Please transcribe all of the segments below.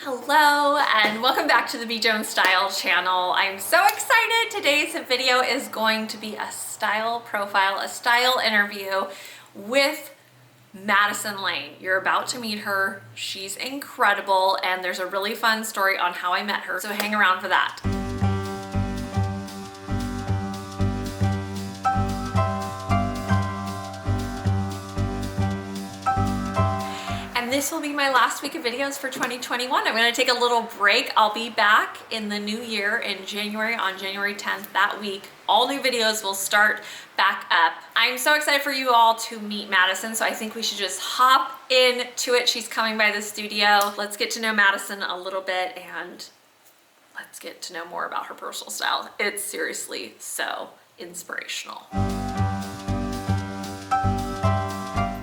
Hello and welcome back to the BJONESSTYLE channel. I'm so excited. Today's video is going to be a style profile, a style interview with Madisen Lane. You're about to meet her. She's incredible and there's a really fun story on how I met her, so hang around for that. This will be my last week of videos for 2021. I'm going to take a little break. I'll be back in the new year in January, on January 10th that week. All new videos will start back up. I'm so excited for you all to meet Madisen, so I think we should just hop into it. She's coming by the studio. Let's get to know Madisen a little bit and let's get to know more about her personal style. It's seriously so inspirational.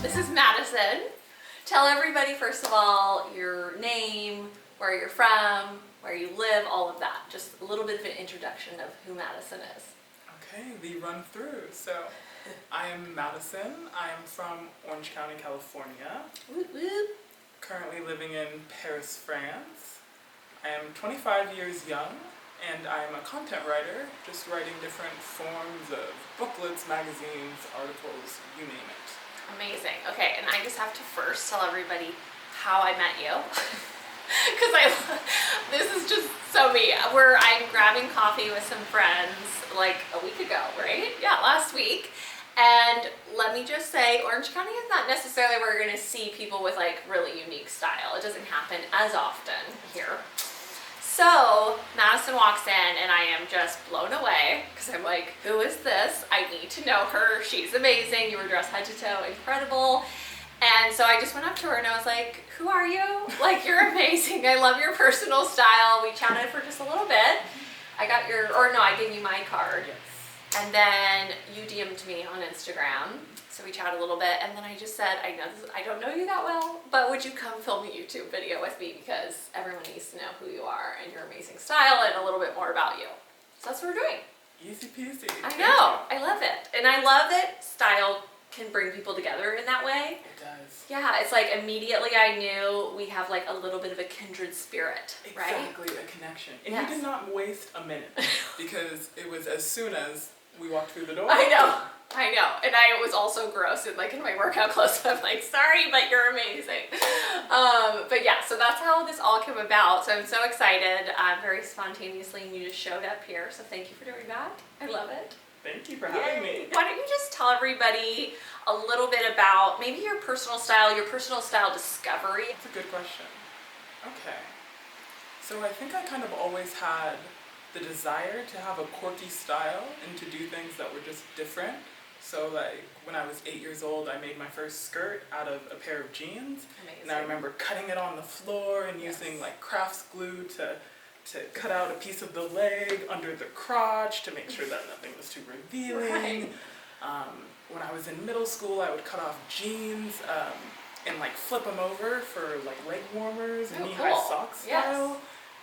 This is Madisen. Tell everybody, first of all, your name, where you're from, where you live, all of that. Just a little bit of an introduction of who Madisen is. Okay, the run through. So, I am Madisen. I'm from Orange County, California. Woot woot. Currently living in Paris, France. I am 25 years young, and I'm a content writer, just writing different forms of booklets, magazines, articles, you name it. Amazing. Okay, and I just have to first tell everybody how I met you. Because this is just so me. I'm grabbing coffee with some friends like a week ago, right? Yeah, last week. And let me just say, Orange County is not necessarily where you're going to see people with like really unique style. It doesn't happen as often here. So Madisen walks in and I am just blown away because I'm like, who is this? I need to know her. She's amazing. You were dressed head to toe, incredible. And so I just went up to her and I was like, who are you? Like, you're amazing. I love your personal style. We chatted for just a little bit. I got I gave you my card. Yes. And then you DM'd me on Instagram. So we chatted a little bit, and then I just said, I don't know you that well, but would you come film a YouTube video with me because everyone needs to know who you are and your amazing style and a little bit more about you. So that's what we're doing. Easy peasy. I know. I love it. And I love that style can bring people together in that way. It does. Yeah, it's like immediately I knew we have like a little bit of a kindred spirit, right? Exactly, a connection. And Yes. you did not waste a minute because it was as soon as we walked through the door. I know. And I was also gross in my workout clothes. I'm like, sorry, but you're amazing. But yeah, so that's how this all came about. So I'm so excited, very spontaneously, and you just showed up here. So thank you for doing that. I love it. Thank you for having me. Why don't you just tell everybody a little bit about maybe your personal style discovery? That's a good question. Okay. So I think I kind of always had the desire to have a quirky style and to do things that were just different. So like when I was 8 years old, I made my first skirt out of a pair of jeans. Amazing. And I remember cutting it on the floor and using like crafts glue to cut out a piece of the leg under the crotch to make sure that nothing was too revealing. Right. When I was in middle school, I would cut off jeans and like flip them over for like leg warmers and knee-high sock style. Yes.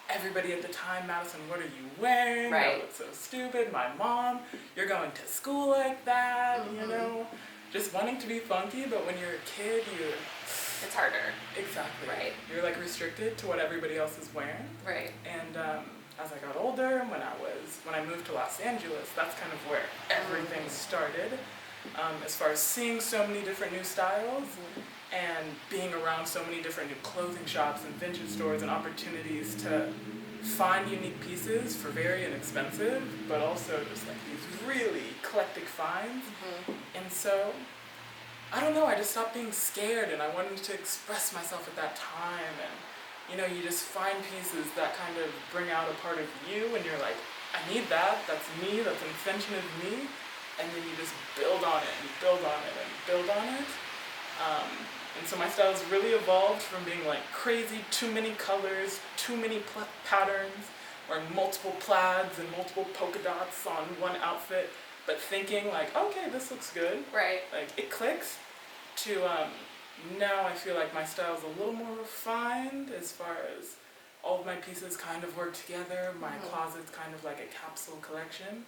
Everybody at the time, Madisen, what are you wearing? Right. That looks so stupid. My mom, you're going to school like that, you know? Just wanting to be funky, but when you're a kid, It's harder. Exactly. Right. You're like restricted to what everybody else is wearing. Right. And as I got older, when I moved to Los Angeles, that's kind of where everything started. As far as seeing so many different new styles and being around so many different new clothing shops and vintage stores and opportunities to find unique pieces for very inexpensive, but also just like these really eclectic finds. And so, I don't know, I just stopped being scared and I wanted to express myself at that time. And you know, you just find pieces that kind of bring out a part of you and you're like, I need that, that's me, that's an extension of me. And then you just build on it and build on it and build on it. And so my style has really evolved from being like crazy, too many colors, too many patterns, wearing multiple plaids and multiple polka dots on one outfit, but thinking like, okay, this looks good. Right. Like it clicks, to now I feel like my style is a little more refined as far as all of my pieces kind of work together. My closet's kind of like a capsule collection.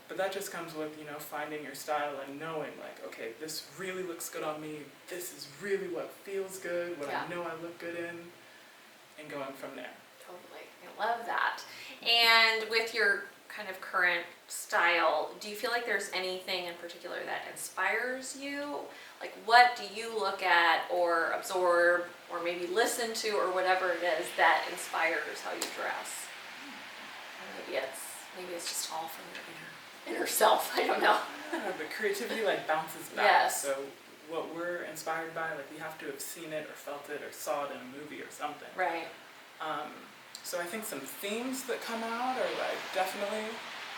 But that just comes with, you know, finding your style and knowing like, okay, this really looks good on me. This is really what feels good, what I know I look good in, and go going from there. Totally. I love that. And with your kind of current style, do you feel like there's anything in particular that inspires you? Like, what do you look at or absorb or maybe listen to or whatever it is that inspires how you dress? Or maybe it's just all from your inner self. I don't know. Yeah, the creativity like bounces back. Yes. So what we're inspired by, like we have to have seen it or felt it or saw it in a movie or something. Right. So I think some themes that come out are like definitely,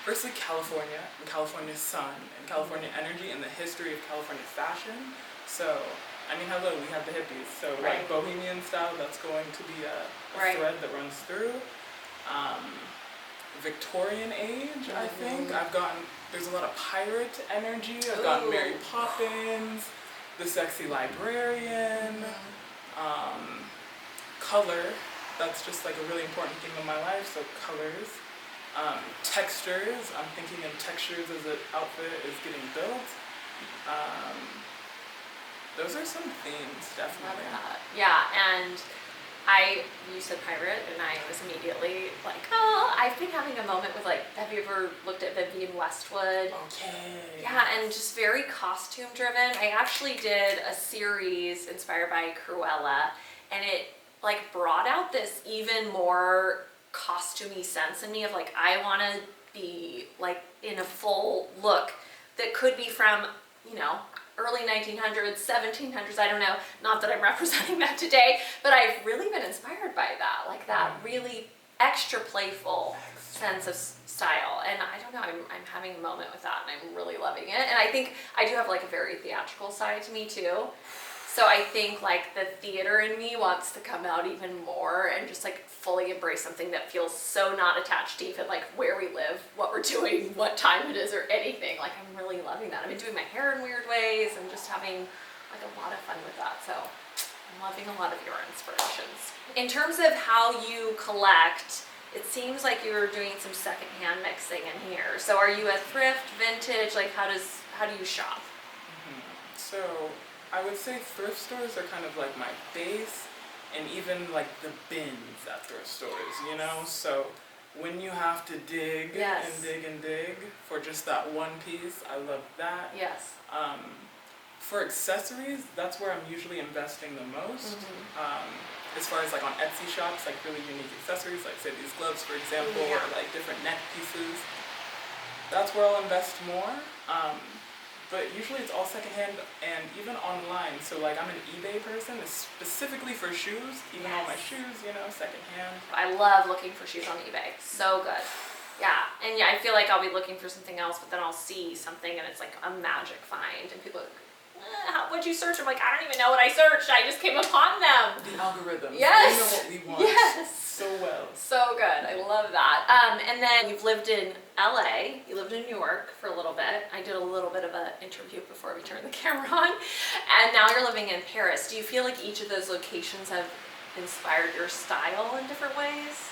firstly California and California sun and California energy and the history of California fashion. So, I mean, hello, we have the hippies. So like bohemian style, that's going to be a thread that runs through. Victorian age, I think. There's a lot of pirate energy. I've gotten Mary Poppins, the sexy librarian, color. That's just like a really important theme in my life, so colors. Textures, I'm thinking in textures as an outfit is getting built. Those are some themes, definitely. Love that. Yeah, and you said pirate, and I was immediately like, oh, I've been having a moment with like, have you ever looked at Vivienne Westwood? Okay. Yeah, and just very costume driven. I actually did a series inspired by Cruella, and it like brought out this even more costumey sense in me of like, I want to be like in a full look that could be from, you know, early 1900s, 1700s, I don't know, not that I'm representing that today, but I've really been inspired by that, like that really extra playful sense of style. And I don't know, I'm having a moment with that, and I'm really loving it. And I think I do have like a very theatrical side to me too. So I think like the theater in me wants to come out even more and just like fully embrace something that feels so not attached to even like where we live, what we're doing, what time it is, or anything. Like I'm really loving that. I've been doing my hair in weird ways and just having like a lot of fun with that. So I'm loving a lot of your inspirations. In terms of how you collect, it seems like you were doing some secondhand mixing in here. So are you a thrift, vintage? Like how do you shop? So I would say thrift stores are kind of like my base, and even like the bins at thrift stores, you know? So when you have to dig and dig and dig for just that one piece, I love that. Yes. For accessories, that's where I'm usually investing the most. As far as like on Etsy shops, like really unique accessories, like say these gloves, for example, or like different neck pieces. That's where I'll invest more. But usually it's all secondhand and even online. So like I'm an eBay person, specifically for shoes. Even all my shoes, you know, secondhand. I love looking for shoes on eBay. So good. Yeah, and yeah, I feel like I'll be looking for something else, but then I'll see something and it's like a magic find, and people are like, what'd you search? I'm like, I don't even know what I searched. I just came upon them. The algorithms. Yes. They know what we want. Yes. So well. So good. I love that. And then you've lived in LA. You lived in New York for a little bit. I did a little bit of an interview before we turned the camera on. And now you're living in Paris. Do you feel like each of those locations have inspired your style in different ways?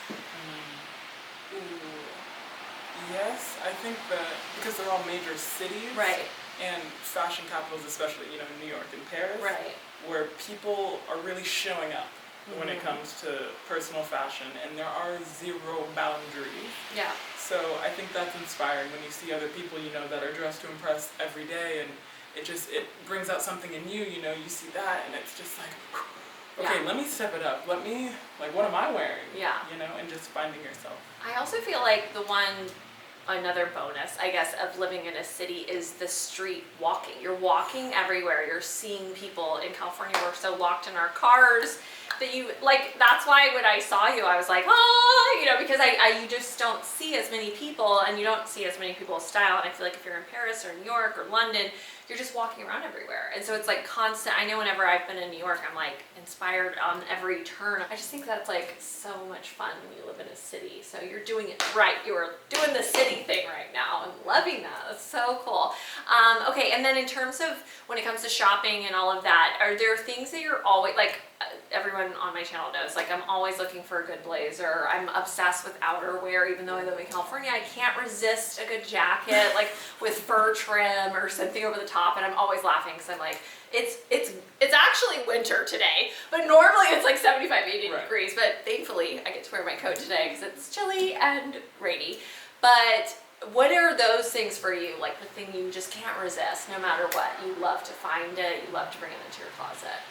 Yes, I think that because they're all major cities. Right. And fashion capitals, especially, you know, New York and Paris. Right. Where people are really showing up when it comes to personal fashion, and there are zero boundaries. Yeah. So I think that's inspiring when you see other people, you know, that are dressed to impress every day, and it brings out something in you, you know, you see that, and it's just like, okay, let me step it up. Let me, like, what am I wearing? Yeah. You know, and just finding yourself. I also feel like another bonus, I guess, of living in a city is the street walking. You're walking everywhere. You're seeing people. In California, we're so locked in our cars that that's why when I saw you, I was like, oh, you know, because you just don't see as many people, and you don't see as many people's style. And I feel like if you're in Paris or New York or London, you're just walking around everywhere. And so it's like constant. I know whenever I've been in New York, I'm like inspired on every turn. I just think that's like so much fun when you live in a city. So you're doing it right. You're doing the city thing right now. I'm loving that. That's so cool. Okay, and then in terms of when it comes to shopping and all of that, are there things that you're always like, everyone on my channel knows, like I'm always looking for a good blazer. I'm obsessed with outerwear, even though I live in California. I can't resist a good jacket, like with fur trim or something over the top. And I'm always laughing because I'm like, it's actually winter today, but normally it's like 75, 80 degrees. But thankfully I get to wear my coat today because it's chilly and rainy. But what are those things for you? Like the thing you just can't resist no matter what. You love to find it. You love to bring it into your closet.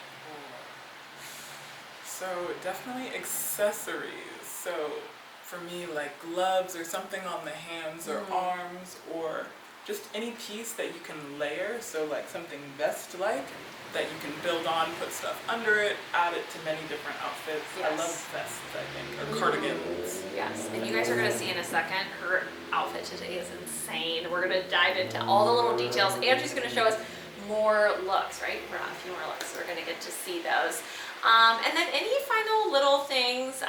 So definitely accessories. So for me, like gloves or something on the hands or arms, or just any piece that you can layer. So like something vest-like that you can build on, put stuff under it, add it to many different outfits. Yes. I love vests, I think, or cardigans. Yes, and you guys are gonna see in a second, her outfit today is insane. We're gonna dive into all the little details. Andrew's gonna show us more looks, right? We're on a few more looks, so we're gonna get to see those. And then any final little things,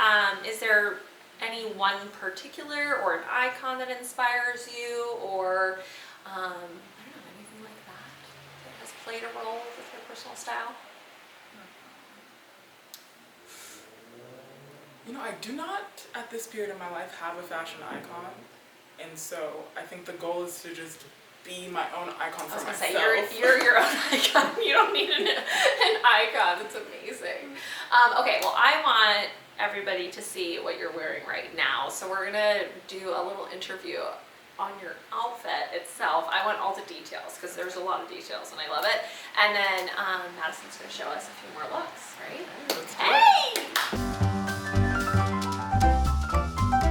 is there any one particular or an icon that inspires you, or I don't know, anything like that has played a role with your personal style? You know, I do not at this period of my life have a fashion icon, and so I think the goal is to just be my own icon for myself. I was gonna say, you're your own icon. You don't need an icon. It's amazing. Okay, well, I want everybody to see what you're wearing right now. So we're gonna do a little interview on your outfit itself. I want all the details because there's a lot of details and I love it. And then Madison's gonna show us a few more looks, right? Hey!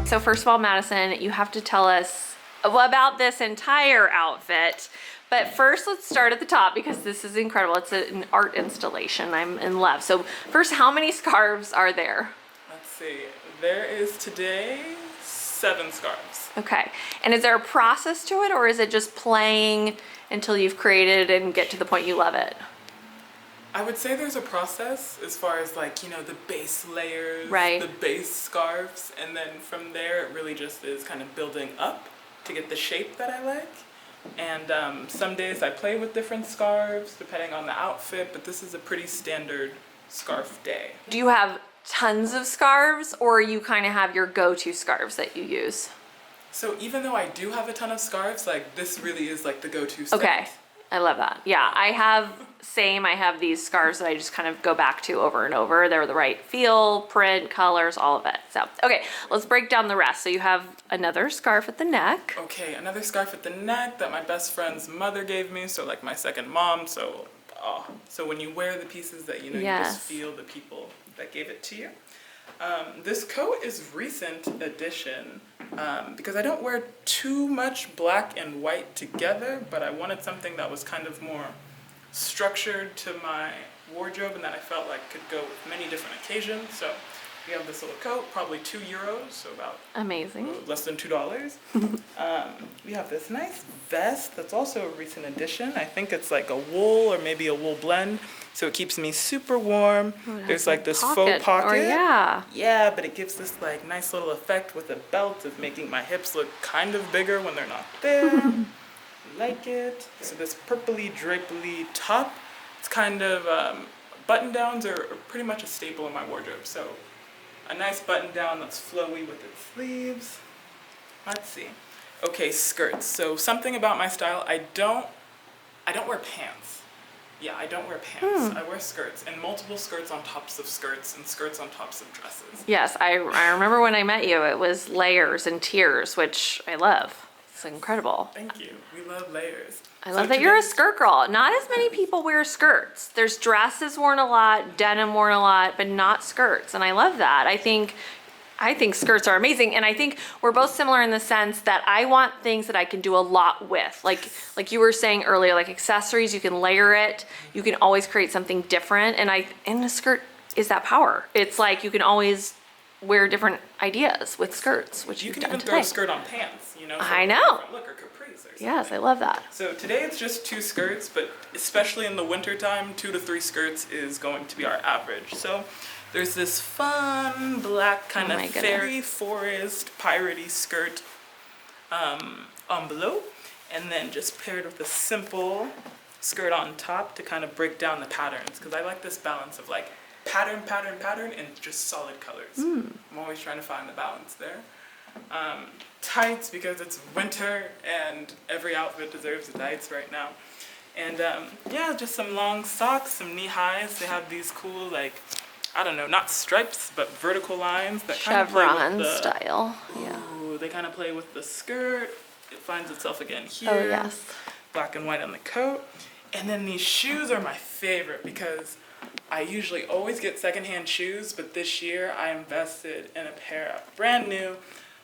So first of all, Madisen, you have to tell us about this entire outfit. But first, let's start at the top because this is incredible. It's an art installation. I'm in love. So first, how many scarves are there? Let's see. There is today 7 scarves. Okay. And is there a process to it, or is it just playing until you've created and get to the point you love it? I would say there's a process as far as like, you know, the base layers, right, the base scarves, and then from there it really just is kind of building up to get the shape that I like. And some days I play with different scarves depending on the outfit, but this is a pretty standard scarf day. Do you have tons of scarves, or you kind of have your go-to scarves that you use? So even though I do have a ton of scarves, like this really is like the go-to scarf. Okay, I love that. Yeah, I have these scarves that I just kind of go back to over and over. They're the right feel, print, colors, all of it. So, okay, let's break down the rest. So you have another scarf at the neck. Okay, another scarf at the neck that my best friend's mother gave me, so like my second mom. So when you wear the pieces that, you know, yes, you just feel the people that gave it to you. This coat is recent addition because I don't wear too much black and white together, but I wanted something that was kind of more structured to my wardrobe and that I felt like could go with many different occasions. So we have this little coat, probably €2, so about amazing, less than $2. We have this nice vest that's also a recent addition. I think it's like a wool or maybe a wool blend, so it keeps me super warm. Oh, there's like this faux pocket. Or, yeah, but it gives this like nice little effect with a belt of making my hips look kind of bigger when they're not there. Like it. So this purpley drapely top, it's kind of button downs are pretty much a staple in my wardrobe. So a nice button down that's flowy with its sleeves. Let's see. Okay, skirts. So something about my style, I don't wear pants. Yeah, I don't wear pants. I wear skirts, and multiple skirts on tops of skirts and skirts on tops of dresses. Yes, I remember when I met you, it was layers and tiers, which I love. It's incredible. Thank you. We love layers. I love that you're a skirt girl. Not as many people wear skirts. There's dresses worn a lot, denim worn a lot, but not skirts. And I love that. I think skirts are amazing. And I think we're both similar in the sense that I want things that I can do a lot with. Like you were saying earlier, like accessories, you can layer it. You can always create something different. And a skirt is that power. It's like you can always wear different ideas with skirts, which you you've can done even today. throw a skirt on pants, you know. So I know. Look, or capris or something. Yes, I love that. So today it's just 2 skirts, but especially in the winter time, 2 to 3 skirts is going to be our average. So there's this fun black kind of fairy forest piratey skirt on below, and then just paired with a simple skirt on top to kind of break down the patterns, because I like this balance of like pattern, and just solid colors. I'm always trying to find the balance there. Tights, because it's winter and every outfit deserves the tights right now. And yeah, just some long socks, some knee highs. They have these cool, like, I don't know, not stripes, but vertical lines that kind of play with the style. Yeah. Ooh, they kind of play with the skirt. It finds itself again here. Oh, yes. Black and white on the coat. And then these shoes are my favorite because I usually always get secondhand shoes, but this year I invested in a pair of brand new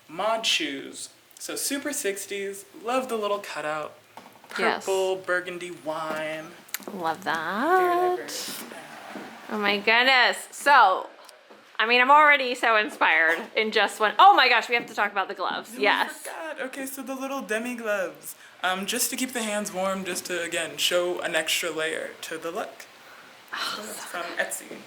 mod shoes. So super 60s, love the little cutout. Purple, burgundy wine. Love Very that. diverse. Oh my goodness. So, I mean, I'm already so inspired in just one. Oh my gosh, we have to talk about the gloves. Oh, Yes. I forgot. Okay, so the little demi gloves. Just to keep the hands warm, just to, again, show an extra layer to the look. So that's from Etsy.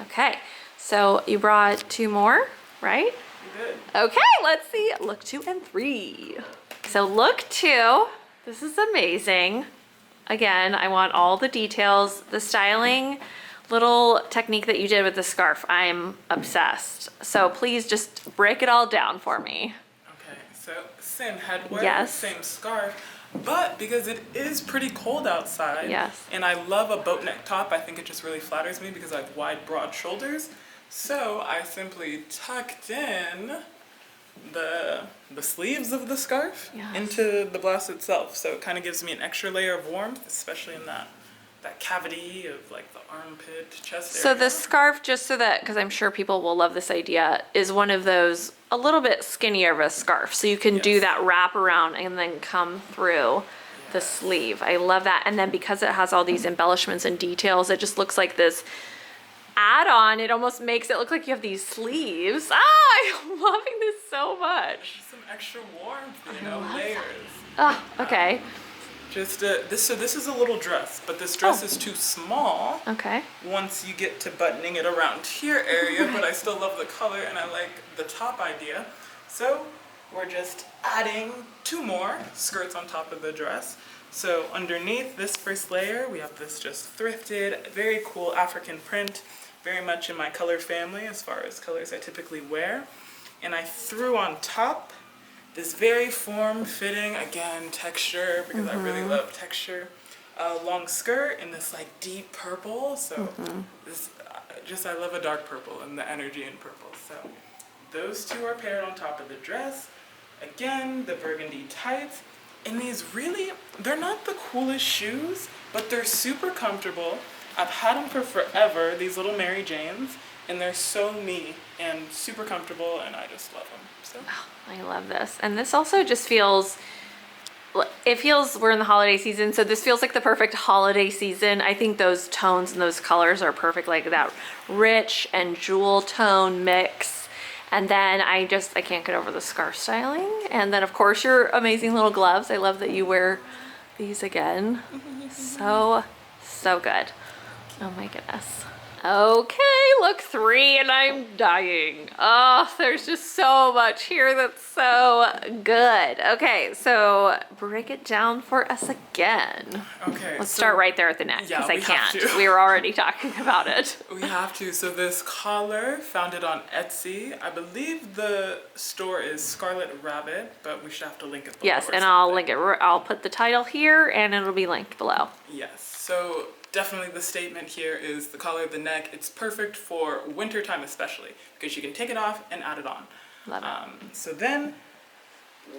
Okay. So you brought 2 more, right? You did. Okay, let's see. Look 2 and 3. So look 2. This is amazing. Again, I want all the details. The styling little technique that you did with the scarf, I'm obsessed. So please just break it all down for me. Okay, so same headwear, Yes. same scarf, but because it is pretty cold outside, Yes. and I love a boat neck top, I think it just really flatters me because I have wide, broad shoulders. So I simply tucked in the sleeves of the scarf Yes. into the blouse itself. So it kind of gives me an extra layer of warmth, especially in that cavity of like the armpit, chest area. So the scarf, just so that, because I'm sure people will love this idea, is one of those a little bit skinnier of a scarf. So you can do Yes. that wrap around and then come through the sleeve. I love that. And then because it has all these embellishments and details, it just looks like this add-on. It almost makes it look like you have these sleeves. I'm loving this so much. Some extra warmth, you know, layers. Oh, okay. Just this is a little dress, but this dress is too small. Okay. Once you get to buttoning it around here area, but I still love the color and I like the top idea. So we're just adding 2 more skirts on top of the dress. So underneath this first layer, we have this just thrifted, very cool African print, very much in my color family as far as colors I typically wear. And I threw on top this very form-fitting, again, texture, because I really love texture, long skirt in this like deep purple. So this, I love a dark purple and the energy in purple. So those 2 are paired on top of the dress. Again, the burgundy tights. And these really, they're not the coolest shoes, but they're super comfortable. I've had them for forever, these little Mary Janes, and they're so me and super comfortable, and I just love them. So. I love this. And this also just feels, we're in the holiday season, so this feels like the perfect holiday season. I think those tones and those colors are perfect, like that rich and jewel tone mix. And then I can't get over the scarf styling. And then of course your amazing little gloves. I love that you wear these again. So good. Oh my goodness. Okay, look 3 and I'm dying. Oh, there's just so much here that's so good. Okay, so break it down for us again. Okay. Let's start right there at the neck, Yeah, because I we have can't. to. We were already talking about it. We have to. So this collar, found it on Etsy. I believe the store is Scarlet Rabbit, but we should have to link it below. Yes, or and I'll something. link it. I'll put the title here and it'll be linked below. Yes. So definitely the statement here is the collar of the neck. It's perfect for wintertime especially because you can take it off and add it on. Love it. So then,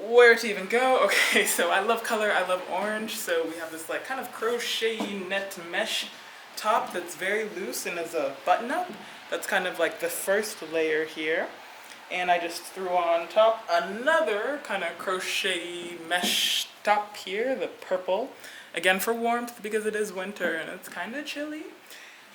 where to even go? Okay, so I love color, I love orange. So we have this like kind of crochet net mesh top that's very loose and is a button up. That's kind of like the first layer here. And I just threw on top another kind of crochet mesh top here, the purple. Again for warmth because it is winter and it's kind of chilly.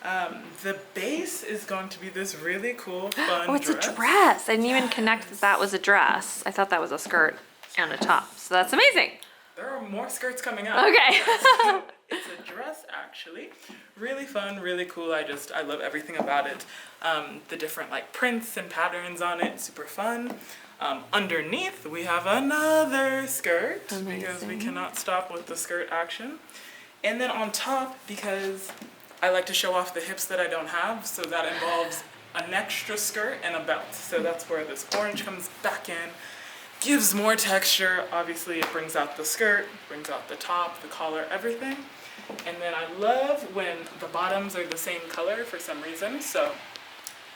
The base is going to be this really cool, fun Oh, it's dress. a dress. I didn't even connect that was a dress. I thought that was a skirt and a top. So that's amazing. There are more skirts coming out. Okay. So it's a dress actually. Really fun, really cool. I love everything about it. The different like prints and patterns on it, super fun. Underneath we have another skirt because we Amazing. cannot stop with the skirt action. And then on top, because I like to show off the hips that I don't have, so that involves an extra skirt and a belt. So that's where this orange comes back in, gives more texture. Obviously it brings out the skirt, brings out the top, the collar, everything. And then I love when the bottoms are the same color for some reason. So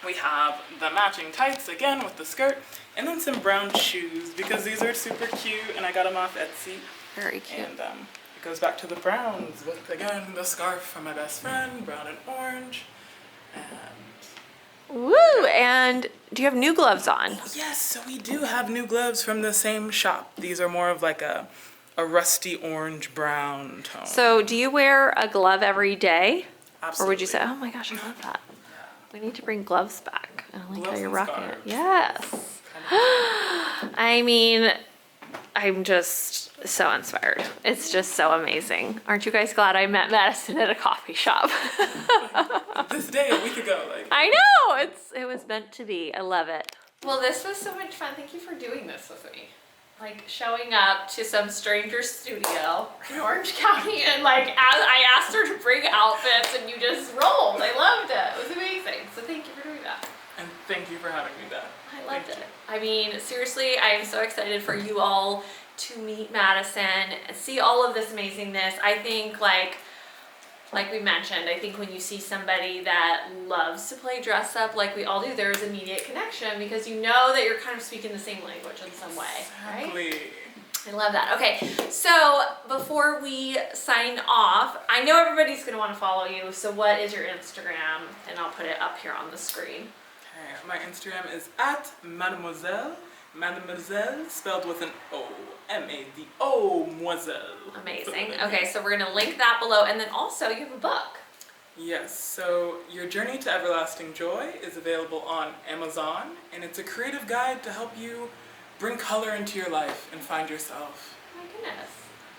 we have the matching tights again with the skirt, and then some brown shoes because these are super cute and I got them off Etsy. Very cute. And it goes back to the browns with, again, the scarf from my best friend, brown and orange. And Woo! And do you have new gloves on? yes, so we do have new gloves from the same shop. These are more of like a rusty orange brown tone. So do you wear a glove every day? Absolutely. Or would you say, oh my gosh, I love that. We need to bring gloves back. I like how Gloves you're and rocking it. scarves. Yes. I mean, I'm just so inspired. It's just so amazing. Aren't you guys glad I met Madison at a coffee shop? This day a week ago, like. I know, it was meant to be. I love it. Well, this was so much fun. Thank you for doing this with me. Like showing up to some stranger's studio in Orange County and like I asked her to bring outfits and you just rolled. I loved it. It was amazing. So thank you for doing that. And thank you for having me back. I loved it. I mean, seriously, I am so excited for you all to meet Madison and see all of this amazingness. I think like we mentioned, I think when you see somebody that loves to play dress up like we all do, there's immediate connection because you know that you're kind of speaking the same language in some way, right? Exactly. I love that. Okay, so before we sign off, I know everybody's going to want to follow you, so what is your Instagram? And I'll put it up here on the screen. Okay, my Instagram is @mademoiselle. Mademoiselle spelled with an O. M-A-D-O, moiselle. Amazing. Okay, so we're going to link that below, and then also you have a book. Yes, so Your Journey to Everlasting Joy is available on Amazon, and it's a creative guide to help you bring color into your life and find yourself. Oh my goodness.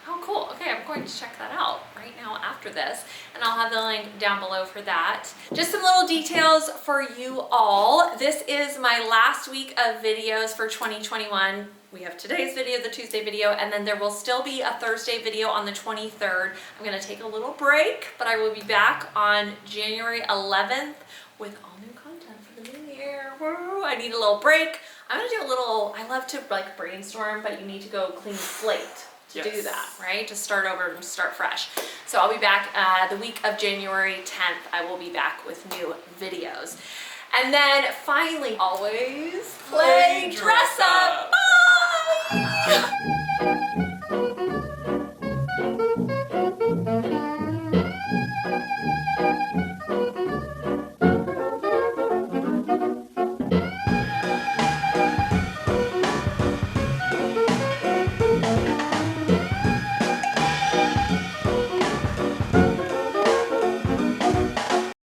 How cool. Okay, I'm going to check that out right now after this, and I'll have the link down below for that. Just some little details for you all. This is my last week of videos for 2021. We have today's video, the Tuesday video, and then there will still be a Thursday video on the 23rd. I'm gonna take a little break, but I will be back on January 11th with all new content for the new year. Woo, I need a little break. I'm gonna do a little, I love to like brainstorm, but you need to go clean slate to do that, right? To start over and start fresh. So I'll be back the week of January 10th. I will be back with new videos. And then finally, always play dress up. Bye!